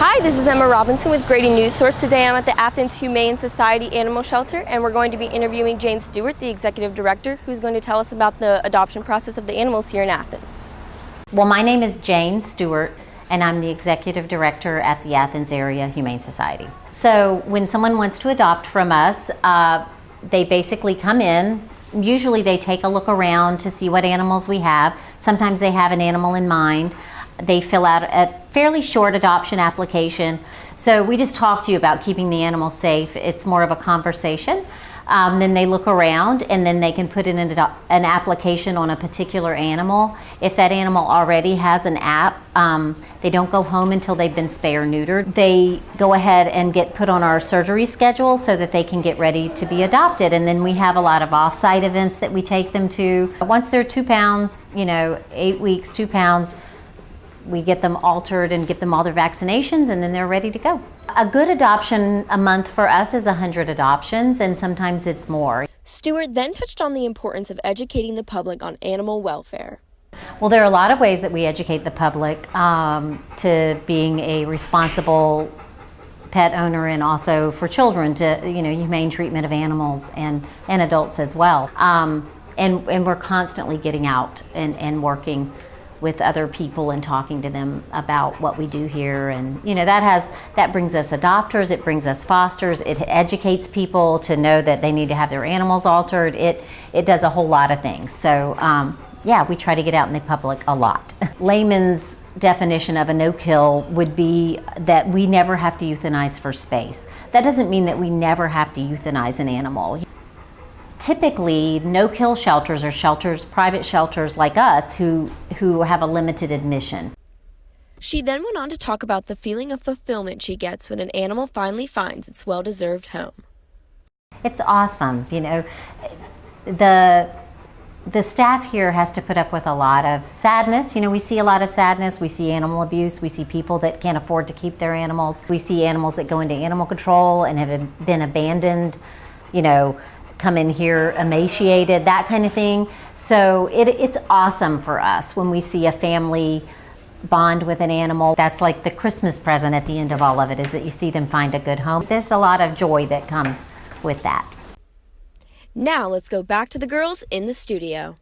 Hi, this is Emma Robinson with Grady News Source. Today I'm at the Athens Humane Society Animal Shelter, and we're going to be interviewing Jane Stewart, the Executive Director, who's going to tell us about the adoption process of the animals here in Athens. Well, my name is Jane Stewart, and I'm the Executive Director at the Athens Area Humane Society. So when someone wants to adopt from us, they basically come in. Usually they take a look around to see what animals we have. Sometimes they have an animal in mind. They fill out a fairly short adoption application. So we just talk to you about keeping the animal safe. It's more of a conversation. Then they look around, and then they can put in an application on a particular animal. If that animal already has an app, they don't go home until they've been spay or neutered. They go ahead and get put on our surgery schedule so that they can get ready to be adopted. And then we have a lot of off-site events that we take them to. Once they're 2 pounds, 8 weeks, 2 pounds, we get them altered and give them all their vaccinations, and then they're ready to go. A good adoption a month for us is 100 adoptions, and sometimes it's more. Stewart then touched on the importance of educating the public on animal welfare. Well, there are a lot of ways that we educate the public to being a responsible pet owner, and also for children to, humane treatment of animals and adults as well. And we're constantly getting out and working with other people and talking to them about what we do here. And that brings us adopters, it brings us fosters, it educates people to know that they need to have their animals altered. It does a whole lot of things. So yeah, we try to get out in the public a lot. Layman's definition of a no-kill would be that we never have to euthanize for space. That doesn't mean that we never have to euthanize an animal. Typically, no-kill shelters are shelters, private shelters like us, who have a limited admission. She then went on to talk about the feeling of fulfillment she gets when an animal finally finds its well-deserved home. It's awesome. The staff here has to put up with a lot of sadness. We see a lot of sadness. We see animal abuse. We see people that can't afford to keep their animals. We see animals that go into animal control and have been abandoned, come in here emaciated, that kind of thing. So it's awesome for us when we see a family bond with an animal. That's like the Christmas present at the end of all of it, is that you see them find a good home. There's a lot of joy that comes with that. Now let's go back to the girls in the studio.